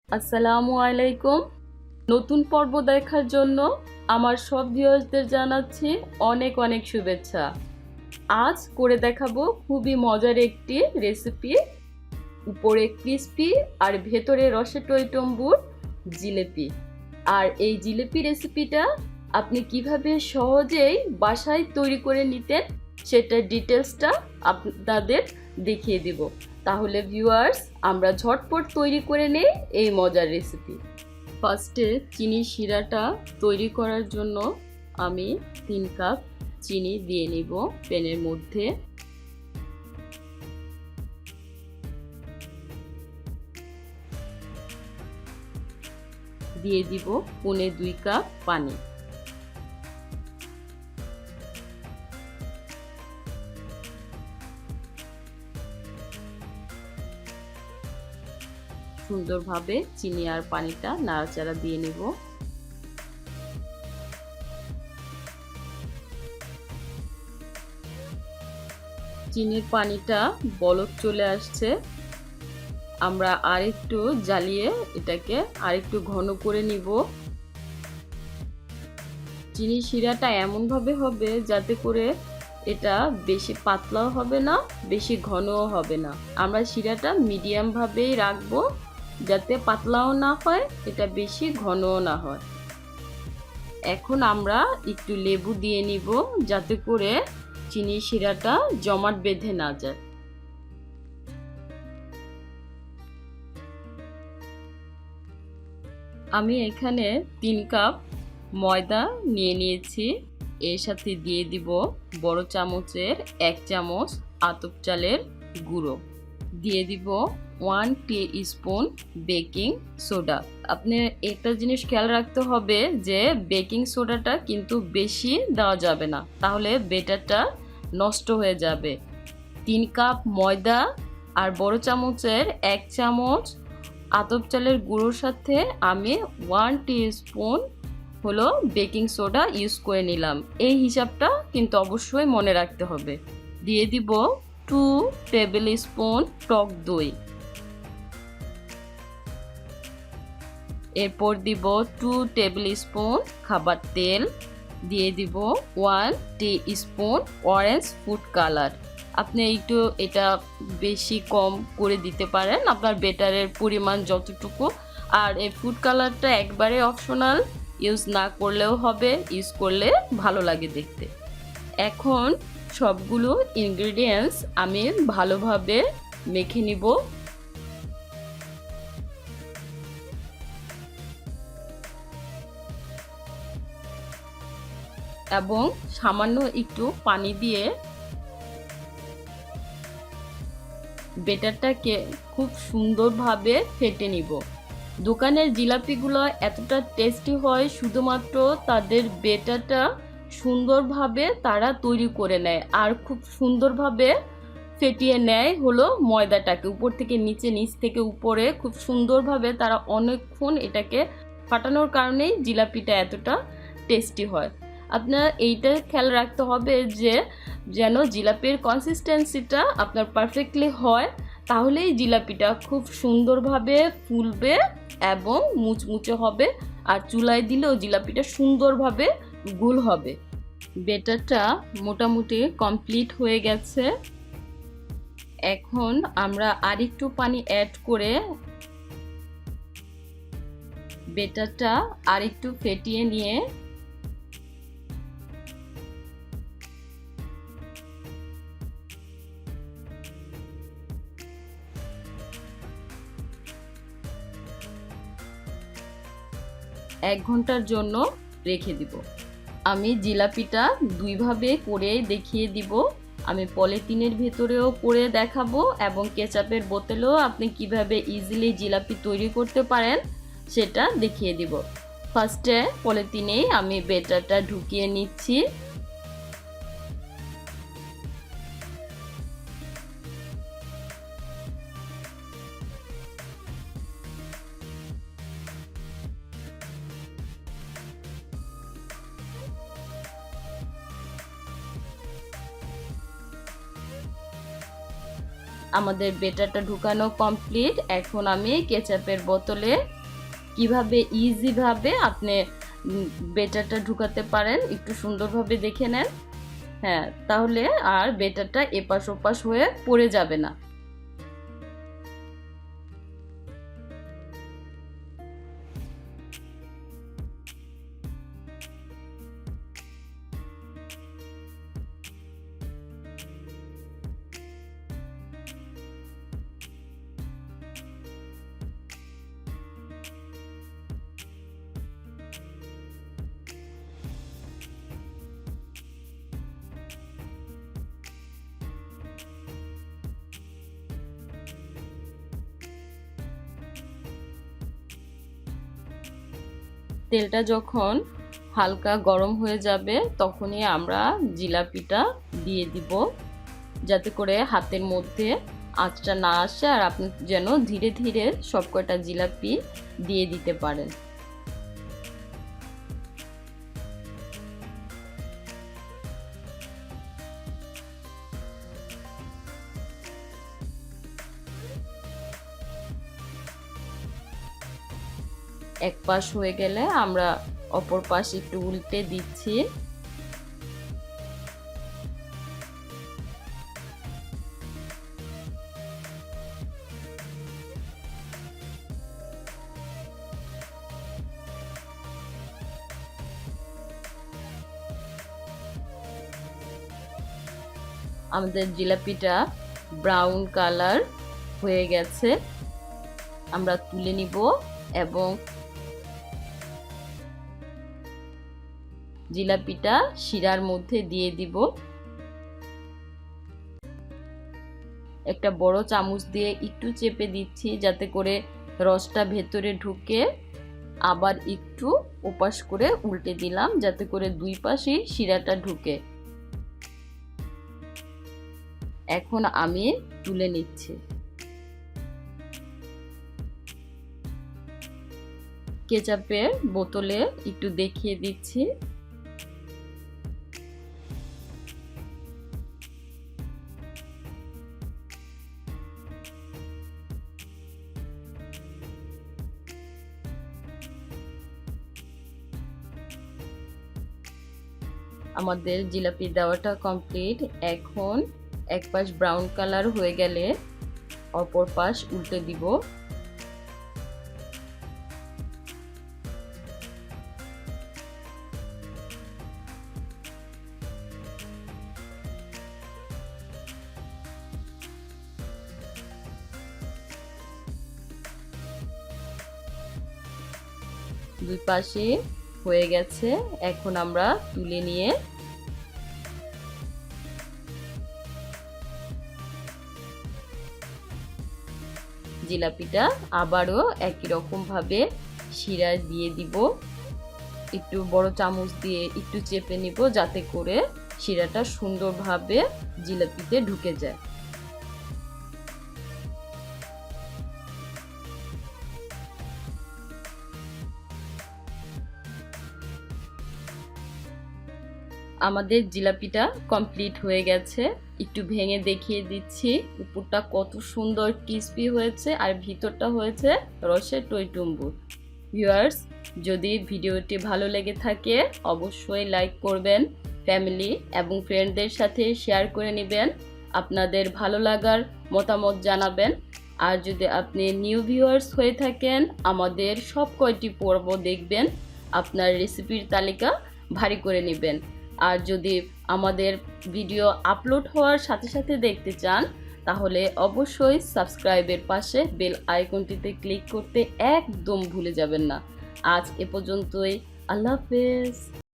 আসসালামু আলাইকুম। নতুন পর্ব দেখার জন্য আমার সব ভিউয়ার্সদের জানাচ্ছি অনেক অনেক শুভেচ্ছা। আজ করে দেখাবো খুবই মজার একটি রেসিপি, উপরে ক্রিস্পি আর ভেতরে রসে টইটম্বুর জিলেপি। আর এই জিলেপি রেসিপিটা আপনি কিভাবে সহজেই বাসায় তৈরি করে নিতেন সেটার ডিটেলসটা আপনাদের দেখিয়ে দিব। তাহলে ভিউয়ার্স, আমরা ঝটপট তৈরি করে নেই এই মজার রেসিপি। ফার্স্টে চিনি শিরাটা তৈরি করার জন্য আমি 3 কাপ চিনি দিয়ে নিব প্যানের মধ্যে। দিয়ে দিব 1.25 কাপ পানি। সুন্দরভাবে চিনি আর পানিটা নাড়াচাড়া দিয়ে নিব। চিনির পানিটা বলক চলে আসছে, আমরা আরেকটু জ্বালিয়ে এটাকে আরেকটু ঘন করে নিব। চিনি শিরাটা এমনভাবে হবে যাতে করে এটা বেশি পাতলাও হবে না, বেশি ঘনও হবে না। আমরা শিরাটা মিডিয়াম ভাবেই রাখবো, যাতে পাতলাও না হয়, এটা বেশি ঘনও না হয়। এখন আমরা একটু লেবু দিয়ে নিব যাতে করে চিনি শিরাটা জমাট বেঁধে না যায়। আমি এখানে 3 কাপ ময়দা নিয়ে নিয়েছি। এর সাথে দিয়ে দিব বড় চামচের 1 চামচ আতপ চালের গুঁড়ো, দিয়ে দিব 1 টিস্পুন বেকিং সোডা। আপনি একটা জিনিস খেয়াল রাখতে হবে যে বেকিং সোডাটা কিন্তু বেশি দেওয়া যাবে না, তাহলে ব্যাটারটা নষ্ট হয়ে যাবে। 3 কাপ ময়দা আর বড় চামচের 1 চামচ আতপ চালের গুঁড়োর সাথে আমি 1 টিস্পুন হলো বেকিং সোডা ইউজ করে নিলাম। এই হিসাবটা কিন্তু অবশ্যই মনে রাখতে হবে। দিয়ে দিব 2 টেবিল স্পুন টক দই। এরপর দিব 2 টেবিল স্পুন খাবার তেল। দিয়ে দিব 1 টিস্পুন অরেঞ্জ ফুড কালার। আপনি একটু এটা বেশি কম করে দিতে পারেন আপনার বেটারের পরিমাণ যতটুকু। আর এই ফুড কালারটা একবারে অপশনাল, ইউজ না করলেও হবে, ইউজ করলে ভালো লাগে দেখতে। এখন সবগুলো ইনগ্রেডিয়েন্টস আমি ভালোভাবে মেখে নিব। এবং সামান্য একটু পানি দিয়ে বেটারটাকে খুব সুন্দরভাবে ফেটে নিব। দোকানের জিলাপিগুলো এতটা টেস্টি হয় শুধুমাত্র তাদের বেটারটা সুন্দরভাবে তারা তৈরি করে নেয় আর খুব সুন্দরভাবে ফেটিয়ে নেয় হলো ময়দাটাকে উপর থেকে নিচে, নিচ থেকে উপরে খুব সুন্দরভাবে তারা অনেকক্ষণ এটাকে ফাটানোর কারণেই জিলাপিটা এতটা টেস্টি হয়। আপনার এইটা খেয়াল রাখতে হবে যে যেন জিলাপির কনসিস্টেন্সিটা আপনার পারফেক্টলি হয়, তাহলেই জিলাপিটা খুব সুন্দরভাবে ফুলবে এবং মুচমুচে হবে। আর চুলায় দিলেও জিলাপিটা সুন্দরভাবে গোল হবে। ব্যাটারটা মোটামুটি কমপ্লিট হয়ে গেছে। এখন আমরা আরেকটু পানি অ্যাড করে ব্যাটারটা আরেকটু ফেটিয়ে নিয়ে এক ঘন্টার জন্য রেখে দিব। আমি জিলাপিটা দুইভাবে করে দেখিয়ে দিব। আমি পলিথিনের ভেতরেও করে দেখাবো এবং কেচাপের বোতলেও আপনি কিভাবে ইজিলি জিলাপি তৈরি করতে পারেন সেটা দেখিয়ে দিব। ফার্স্টে পলিথিনেই আমি ব্যাটারটা ঢুকিয়ে নিচ্ছি। আমাদের ব্যাটারটা ঢুকানো কমপ্লিট। এখন আমি কেচাপের বোতলে কিভাবে ইজিভাবে আপনি বেটারটা ঢুকাতে পারেন একটু সুন্দরভাবে দেখে নেন। হ্যাঁ, তাহলে আর বেটারটা এপাশ ওপাশ হয়ে পড়ে যাবে না। তেলটা যখন হালকা গরম হয়ে যাবে তখনই আমরা জিলাপিটা দিয়ে দিব, যাতে করে হাতের মধ্যে আঁচটা না আসে আর আপনি যেন ধীরে ধীরে সবকটা জিলাপি দিয়ে দিতে পারেন। এক পাশ হয়ে গেলে আমরা অপর পাশ একটু উল্টে দিচ্ছি। আমাদের জিলাপিটা ব্রাউন কালার হয়ে গেছে, আমরা তুলে নিব এবং জিলাপিটা শিরার মধ্যে দিয়ে দিব। একটা বড় চামচ দিয়ে একটু চেপে দিচ্ছি যাতে করে রসটা ভেতরে ঢুকে, আবার একটু ওপাশ করে উল্টে দিলাম যাতে করে দুই পাশেই শিরাটা ঢুকে। এখন আমি তুলে নিচ্ছি। কেচাপের বোতলে একটু দেখিয়ে দিচ্ছি। আমাদের জিলাপি দেওয়াটা কমপ্লিট। এখন এক পাশ ব্রাউন কালার হয়ে গেলে অপর পাশ উল্টে দিব। দুই পাশে হয়ে গেছে, এখন আমরা তুলে নিয়ে জিলাপিটা আবারও একই রকম ভাবে শিরা দিয়ে দিব। একটু বড় চামচ দিয়ে একটু চেপে নিব যাতে করে শিরাটা সুন্দরভাবে জিলাপিতে ঢুকে যায়। আমাদের জিলাপিটা কমপ্লিট হয়ে গেছে। একটু ভেঙে দেখিয়ে দিচ্ছি উপরটা কত সুন্দর ক্রিস্পি হয়েছে আর ভিতরটা হয়েছে রসে টইটুম্বুর। ভিউয়ার্স, যদি ভিডিওটি ভালো লেগে থাকে অবশ্যই লাইক করবেন, ফ্যামিলি এবং ফ্রেন্ডদের সাথে শেয়ার করে নেবেন, আপনাদের ভালো লাগার মতামত জানাবেন। আর যদি আপনি নিউ ভিউয়ার্স হয়ে থাকেন আমাদের সব কয়টি পর্ব দেখবেন, আপনার রেসিপির তালিকা ভারী করে নেবেন। আর যদি আমাদের ভিডিও আপলোড হওয়ার সাথে সাথে দেখতে চান তাহলে অবশ্যই সাবস্ক্রাইবের পাশে বেল আইকনটিতে ক্লিক করতে একদম ভুলে যাবেন না। আজ এ পর্যন্তই, আল্লাহ হাফেজ।